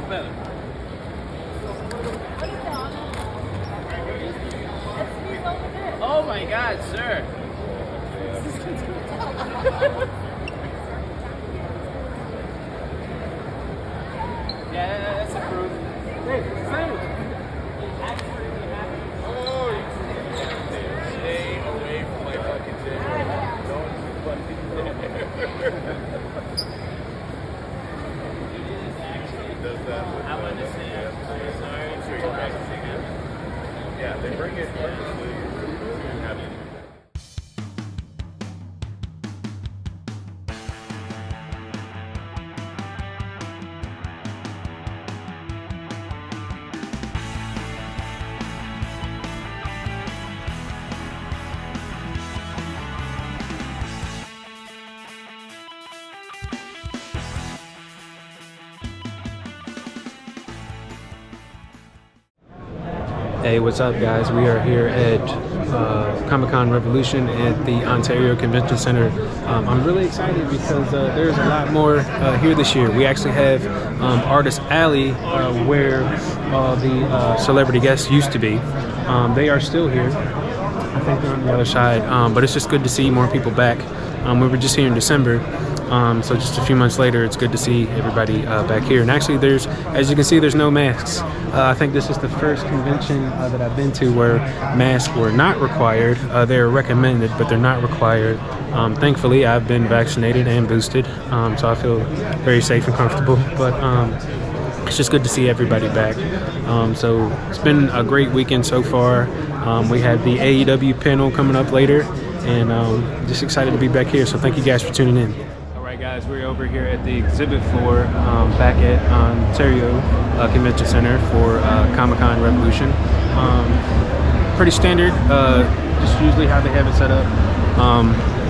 better. Oh my God, sir. Yeah, that's approved. Hey, sandwich. Stay away from my fucking dinner. Don't fucking dinner. Does that? I want to say I'm sorry. I'm sure you're practicing it. Yeah, they bring it purposely to have you. Hey, what's up, guys? We are here at Comic-Con Revolution at the Ontario Convention Center. I'm really excited because there's a lot more here this year. We actually have Artist Alley where the celebrity guests used to be. They are still here. I think they're on the other side, but it's just good to see more people back. We were just here in December. So just a few months later, it's good to see everybody back here. And actually, as you can see, there's no masks. I think this is the first convention that I've been to where masks were not required. They're recommended, but they're not required. Thankfully, I've been vaccinated and boosted, so I feel very safe and comfortable. But it's just good to see everybody back. So it's been a great weekend so far. We have the AEW panel coming up later, and just excited to be back here. So thank you guys for tuning in. Guys, we're over here at the exhibit floor back at Ontario Convention Center for Comic-Con Revolution. Pretty standard, just usually how they have it set up.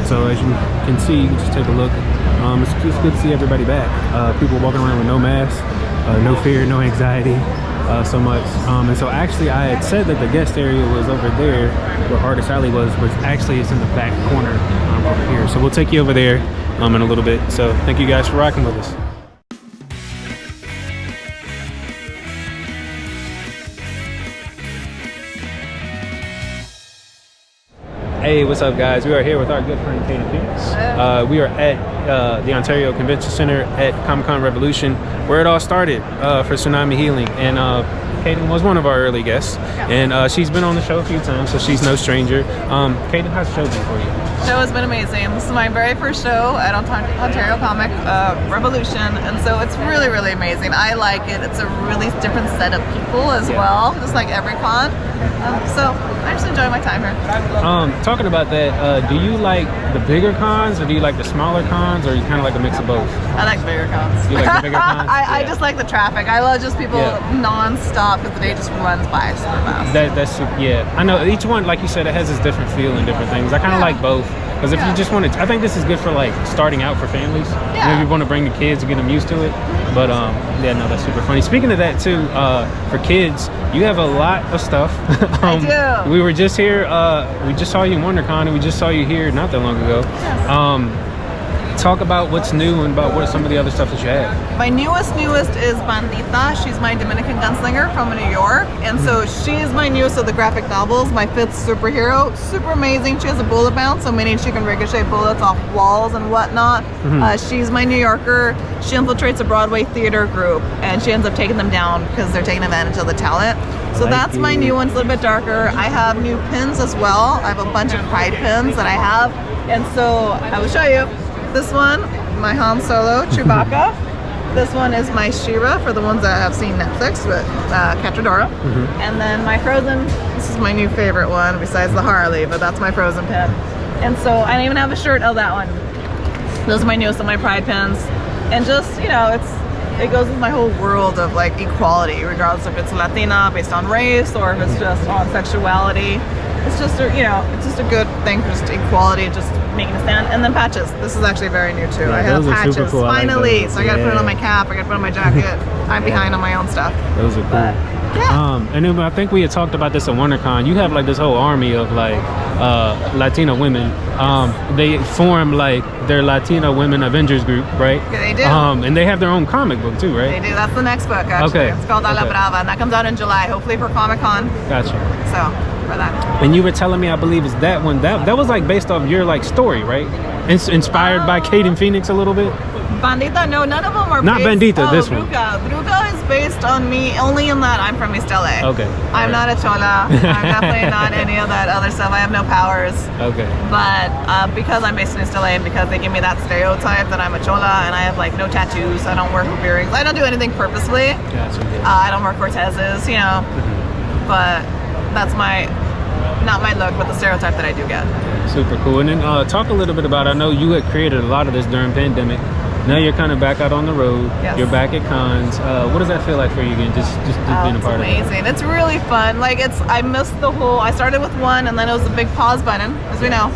So as you can see, you can just take a look. It's just good to see everybody back. People walking around with no mask, no fear, no anxiety so much. And so actually I had said that the guest area was over there where Artist Alley was, but actually it's in the back corner over here. So we'll take you over there in a little bit. So thank you guys for rocking with us. Hey, what's up, guys? We are here with our good friend Katie Phoenix. We are at the Ontario Convention Center at Comic-Con Revolution, where it all started for Tsunami Healing. And Kaden was one of our early guests, and she's been on the show a few times, so she's no stranger. Kaden, how's the show been for you? The show has been amazing. This is my very first show at Ontario Comic Revolution, and so it's really, really amazing. I like it. It's a really different set of people as well, just like every con. So I just enjoy my time here. Talking about that, do you like the bigger cons, or do you like the smaller cons, or you kind of like a mix of both? I like bigger cons. You like the bigger cons? I just like the traffic. I love just people non-stop because the day just runs by super fast. I know each one, like you said, it has its different feel and different things. I kind of like both. Because if you just want to, I think this is good for like starting out for families. Yeah. Maybe you want to bring the kids and get them used to it. But yeah, no, that's super funny. Speaking of that too, for kids, you have a lot of stuff. I do. We were just here, we just saw you in WonderCon, and we just saw you here not that long ago. Talk about what's new and about what some of the other stuff that you have. My newest is Bandita. She's my Dominican gunslinger from New York, and so she's my newest of the graphic novels, my 5th superhero. Super amazing. She has a bullet bounce, so meaning she can ricochet bullets off walls and whatnot. She's my New Yorker. She infiltrates a Broadway theater group, and she ends up taking them down because they're taking advantage of the talent. So that's my new one. It's a little bit darker. I have new pins as well. I have a bunch of Pride pins that I have, and so I will show you. This one, my Han Solo, Chewbacca. This one is my She-Ra for the ones that have seen Netflix with Catradora. And then my Frozen, this is my new favorite one besides the Harley, but that's my Frozen pin. And so I even have a shirt of that one. Those are my newest of my Pride pins. And just, you know, it goes with my whole world of like equality, regardless if it's Latina based on race or if it's just on sexuality. It's just, you know, it's just a good thing for just equality, just making a stand. And then patches. This is actually very new too. Yeah, I have patches cool. finally. Like so I gotta put it on my cap, I gotta put it on my jacket. I'm behind on my own stuff. Those are cool. Yeah. And then I think we had talked about this at WonderCon. You have like this whole army of like Latina women. They form like their Latina women Avengers group, right? Yeah, they do. And they have their own comic book too, right? They do. That's the next book, actually. Okay. It's called A La Okay. Brava, and that comes out in July, hopefully for Comic-Con. Gotcha. So, for that. And you were telling me, I believe it's that one. That was like based off your like story, right? Inspired by Kate and Phoenix a little bit. Bandita, no, none of them are Not based. Bandita, this one. Bruca is based on me only in that I'm from East LA. Okay. I'm not a chola. I'm definitely not any of that other stuff. I have no powers. Okay. But because I'm based in East LA and because they give me that stereotype that I'm a chola and I have like no tattoos, I don't wear hoop earrings, I don't do anything purposely. Gotcha. I don't wear Cortezes, you know. But that's not my look, but the stereotype that I do get. Super cool. And then talk a little bit about, I know you had created a lot of this during pandemic. Now you're kind of back out on the road. Yes. You're back at cons. What does that feel like for you again? Just being a part of it. It's amazing. It's really fun. Like I missed the whole. I started with one, and then it was a big pause button, as we know.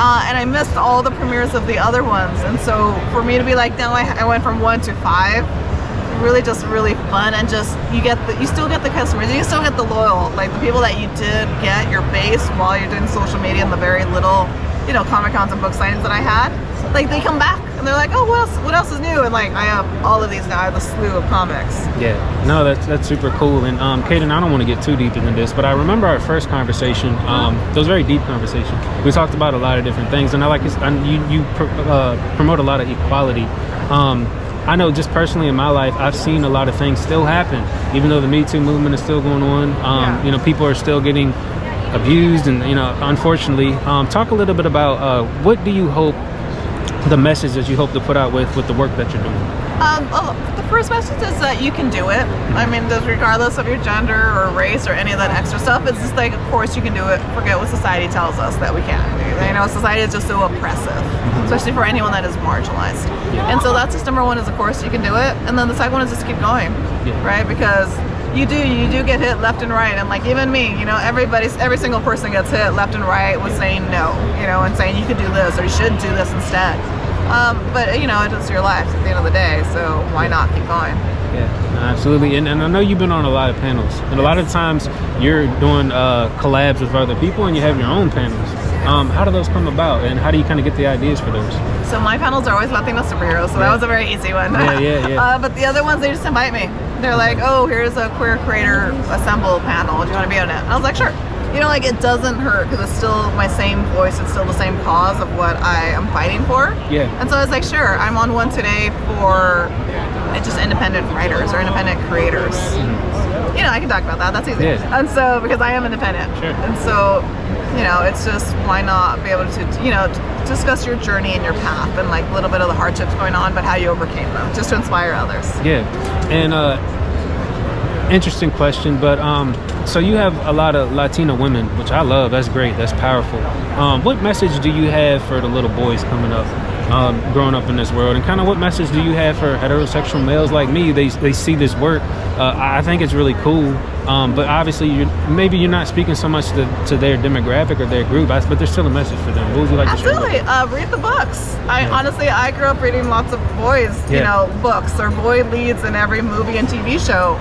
And I missed all the premieres of the other ones. And so for me to be like, now I went from 1 to 5. Really, just really fun, and just you still get the customers, and you still get the loyal, like the people that you did get your base while you're doing social media and the very little, you know, Comic Cons and book signings that I had. Like they come back and they're like, oh, what else is new? And like I have all of these now. I have a slew of comics. Yeah, no, that's super cool. And Kaden, I don't want to get too deep into this, but I remember our first conversation. It was a very deep conversation. We talked about a lot of different things, and you promote a lot of equality. I know just personally in my life, I've seen a lot of things still happen, even though the Me Too movement is still going on. You know, people are still getting abused, and you know, unfortunately. Talk a little bit about what do you hope, the message that you hope to put out with the work that you're doing. The first message is that you can do it. I mean, just regardless of your gender or race or any of that extra stuff, it's just like, of course you can do it. Forget what society tells us that we can't do. You know, society is just so oppressive, especially for anyone that is marginalized. And so that's just number one is, of course, you can do it. And then the second one is just keep going, right? Because you do get hit left and right. And like even me, you know, every single person gets hit left and right with saying no, you know, and saying you could do this or you should do this instead. But you know, it's your life at the end of the day, so why not keep going? Yeah, no, absolutely. And I know you've been on a lot of panels, and a lot of times you're doing collabs with other people, and you have your own panels. How do those come about, and how do you kind of get the ideas for those? So my panels are always Latino superheroes, so that was a very easy one. Yeah. But the other ones, they just invite me. They're like, oh, here's a queer creator assemble panel. Do you want to be on it? And I was like, sure. You know, like it doesn't hurt because it's still my same voice. It's still the same cause of what I am fighting for. Yeah. And so I was like, sure, I'm on one today for just independent writers or independent creators. You know, I can talk about that. That's easy. Yeah. And so, because I am independent. Sure. And so, you know, it's just, why not be able to, you know, discuss your journey and your path and like a little bit of the hardships going on, but how you overcame them, just to inspire others. Yeah. And interesting question, but so you have a lot of Latina women, which I love. That's great. That's powerful. What message do you have for the little boys coming up, growing up in this world, and kind of what message do you have for heterosexual males like me? They see this work. I think it's really cool, but obviously maybe you're not speaking so much to their demographic or their group, but there's still a message for them. What would you like to share? Absolutely. Read the books. Honestly, I grew up reading lots of boys, you know, books or boy leads in every movie and TV show.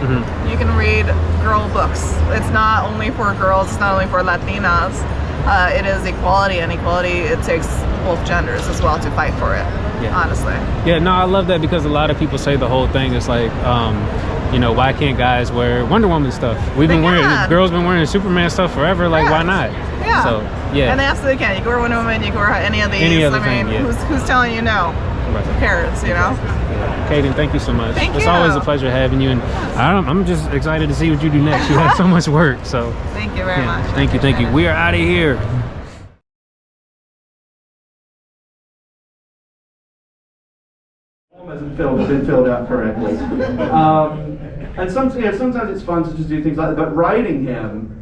You can read girl books. It's not only for girls. It's not only for Latinas. It is equality, and equality, it takes both genders as well to fight for it, honestly. Yeah, no, I love that because a lot of people say the whole thing is like, you know, why can't guys wear Wonder Woman stuff? Girls been wearing Superman stuff forever, like why not? Yeah. So, yeah. And they absolutely can. You can wear Wonder Woman, you can wear any of these. Who's telling you no? Right. Who cares, you know? Kaden, thank you so much. It's you. always a pleasure having you, and I'm just excited to see what you do next. You have so much work, so. Thank you very much. Thank you. We are out of here. Hasn't been filled out correctly. And sometimes it's fun to just do things like that, but writing him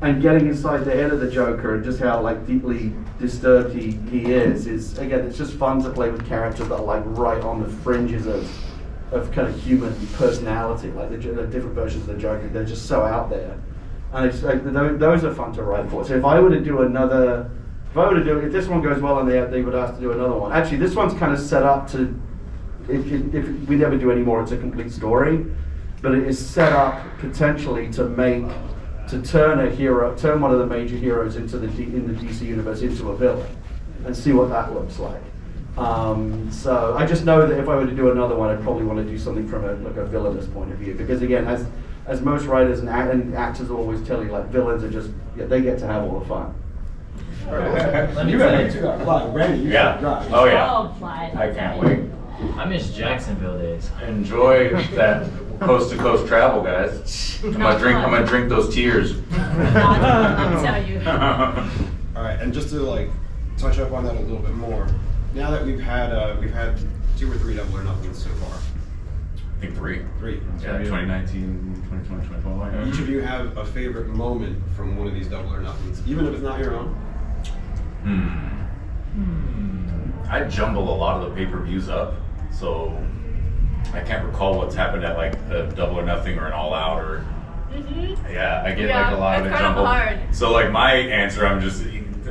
and getting inside the head of the Joker and just how like deeply disturbed he is again, it's just fun to play with characters that are like right on the fringes of kind of human personality, like the different versions of the Joker. They're just so out there, and it's like, those are fun to write for. So if I were to do if this one goes well and they would ask to do another one. Actually, this one's kind of set up to, if we never do any more, it's a complete story. but it is set up potentially to turn one of the major heroes in the DC universe into a villain, and see what that looks like. So I just know that if I were to do another one, I'd probably want to do something from a villainous point of view, because again, as most writers and actors always tell you, like, villains are just, they get to have all the fun. You have a lot, Randy. Yeah. Oh yeah. Oh, fly. I can't wait. I miss Jacksonville days. Enjoy that coast to coast travel, guys. I'm gonna drink those tears. I'll tell you. All right, and just to like touch up on that a little bit more. Now that we've had 2 or 3 Double or Nothings so far. I think 3. 3. Yeah, 2019, 2020, 2021. Each of you have a favorite moment from one of these Double or Nothings, even if it's not your own. I jumble a lot of the pay-per-views up, so I can't recall what's happened at like a Double or Nothing or an All Out or. Yeah, I get like a lot of it jumbled. Hard. So like my answer, I'm just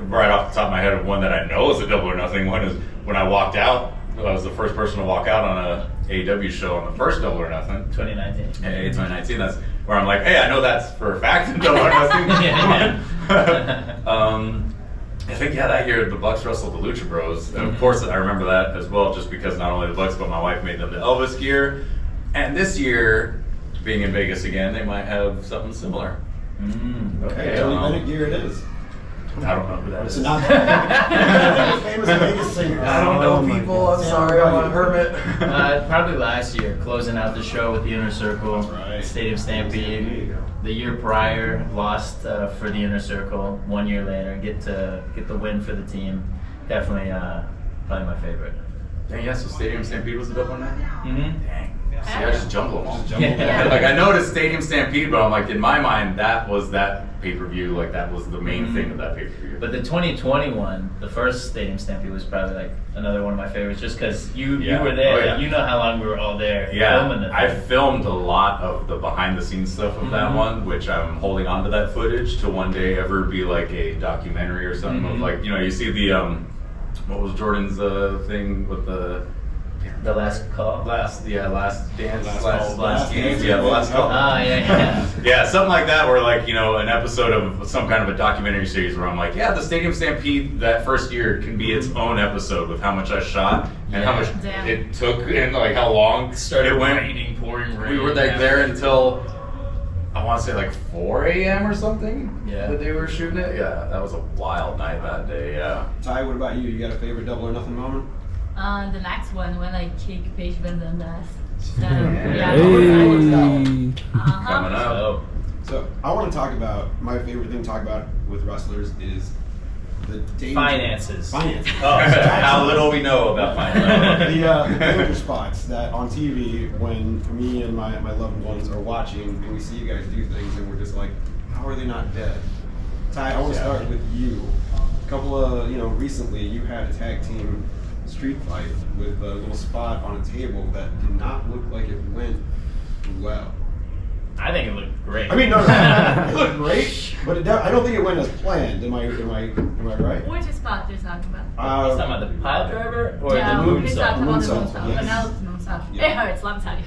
right off the top of my head of one that I know is a Double or Nothing one is when I walked out. I was the first person to walk out on a AEW show on the first Double or Nothing. 2019. Hey, 2019. That's where I'm like, hey, I know that's for a fact in Double or Nothing. I think that year the Bucks wrestled the Lucha Bros. And of course, I remember that as well, just because not only the Bucks, but my wife made them the Elvis gear. And this year, being in Vegas again, they might have something similar. Okay, Tony Bennett gear it is. I don't know who that It's is. not famous Vegas singer. I don't know people. I'm sorry, I'm a hermit. Probably last year, closing out the show with the Inner Circle, Right. Stadium Stampede. The year prior, lost for the Inner Circle. 1 year later, get the win for the team. Definitely, probably my favorite. Dang, yeah, so Stadium Stampede was the Double or Nothing? Mm-hmm. Dang. See, I just jumble them all. Yeah. Like, I noticed Stadium Stampede, but I'm like, in my mind, that was that pay-per-view. Like, that was the main thing of that pay-per-view. But the 2021, the first Stadium Stampede was probably like another one of my favorites, just because you were there. Oh, yeah. Like, you know how long we were all there filming the thing. I filmed a lot of the behind-the-scenes stuff of that one, which I'm holding on to that footage to one day ever be like a documentary or something of like, you see the what was Jordan's thing with the last call. last dance, Last game, Dance. yeah, the last call. Yeah. Yeah, something like that, where like, an episode of some kind of a documentary series where I'm like, yeah, the Stadium Stampede that first year can be its own episode with how much I shot and how much Damn. it took and like how long it went. Pouring rain. We were like there until I want to say like 4 a.m. or something. Yeah. The day we were shooting it. Yeah, that was a wild night that day. Yeah. Ty, what about you? You got a favorite Double or Nothing moment? The next one when I kick Paige Van Zandt ass. Coming up. So I want to talk about my favorite thing to talk about with wrestlers is the danger. Finances. Finances. Oh, how little we know about finance. the danger spots that on TV when me and my loved ones are watching and we see you guys do things and we're just like, how are they not dead? Ty, I want to start with you. A couple of, recently you had a tag team street fight with a little spot on a table that did not look like it went well. I think it looked great. I mean, no, it looked great, but I don't think it went as planned. Am I right? Which spot you're talking about? He's talking about the pile driver or Yeah, the he's talking moonsault? about the Moonsault, moonsault. yes. But now it's moonsault. Yeah. It hurts, let me tell you.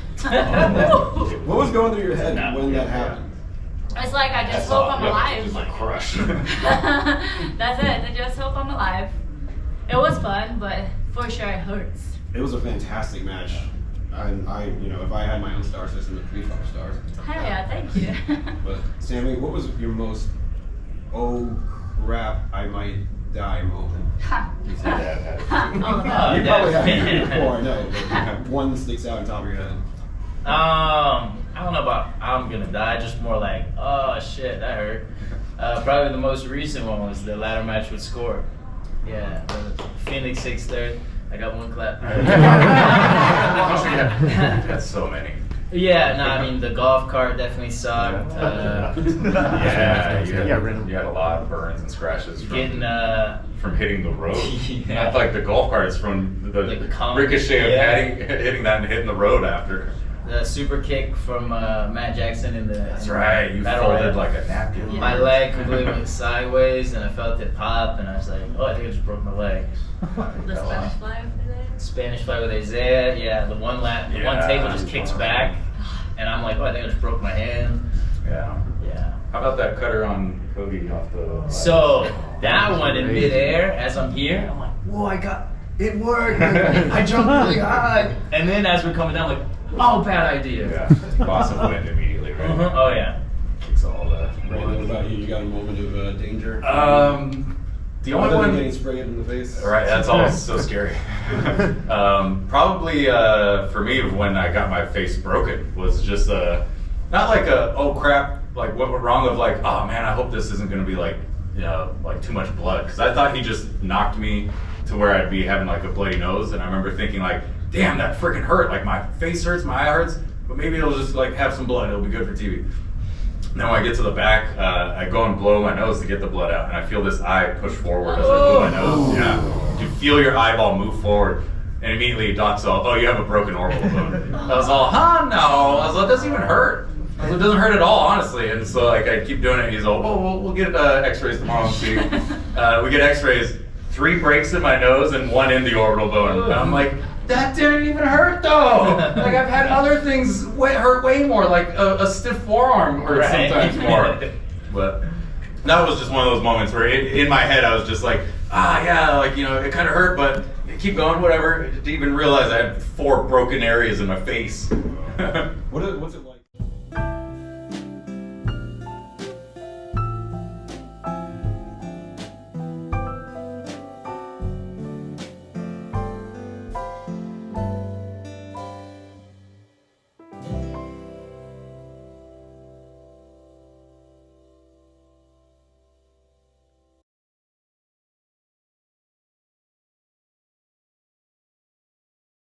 What was going through your head when that happened? It's like I just hope I'm alive. Just like crush. That's it. I just hope I'm alive. It was fun, but for sure it hurts. It was a fantastic match. If I had my own star system, it'd be 5 stars. Hell yeah, thank you. But Sammy, what was your most oh crap I might die moment? You said that. Oh, You yeah. probably had it before, I know. But one that sticks out on top of your head. I don't know about I'm gonna die, just more like, oh shit, that hurt. Probably the most recent one was the ladder match with Score. Yeah, the Phoenix 6'3". I got one clap. That's so many. Yeah, no, I mean the golf cart definitely sucked. Yeah, you had a lot of burns and scratches from hitting the road. Yeah. Not like the golf cart, it's from the ricochet of hitting that and hitting the road after. The super kick from Matt Jackson in the That's right, you battle folded rap. like a napkin. Yeah. My leg completely went sideways and I felt it pop and I was like, oh, I think I just broke my leg. The Spanish fly over there. Spanish fly with Isaiah, yeah, the one table just kicks back and I'm like oh, I think I just broke my hand. Yeah. Yeah. How about that cutter on Cody off the? So that one in midair, as I'm here, I'm like, whoa, it worked. I jumped really high. And then as we're coming down, I'm like, oh, bad idea. Yeah. Loss of wind immediately, right? Oh yeah. Kicks all that. Brandon, what about you? You got a moment of danger? The only Other than one getting sprayed in the face. Right, that's always so scary. Probably for me, when I got my face broken, was just not like a oh crap, like what went wrong, of like, oh man, I hope this isn't going to be like, you know, like too much blood, because I thought he just knocked me to where I'd be having like a bloody nose, and I remember thinking like, damn, that freaking hurt, like my face hurts, my eye hurts, but maybe it'll just like have some blood, it'll be good for TV. Then when I get to the back, I go and blow my nose to get the blood out, and I feel this eye push forward as I blow my nose. Yeah, you feel your eyeball move forward, and immediately Doc's all, "Oh, you have a broken orbital bone." I was all, "Huh? No." I was like, "It doesn't even hurt. It doesn't hurt at all, honestly." And so like I keep doing it. He's all, "Oh, we'll get X-rays tomorrow and see." We get X-rays. 3 breaks in my nose and 1 in the orbital bone. And I'm like, that didn't even hurt though. Like I've had other things hurt way more, like a stiff forearm hurts sometimes more. But that was just one of those moments where in my head I was just like, yeah, like, you know, it kind of hurt, but keep going, whatever. To even realize I had 4 broken areas in my face. What's it like?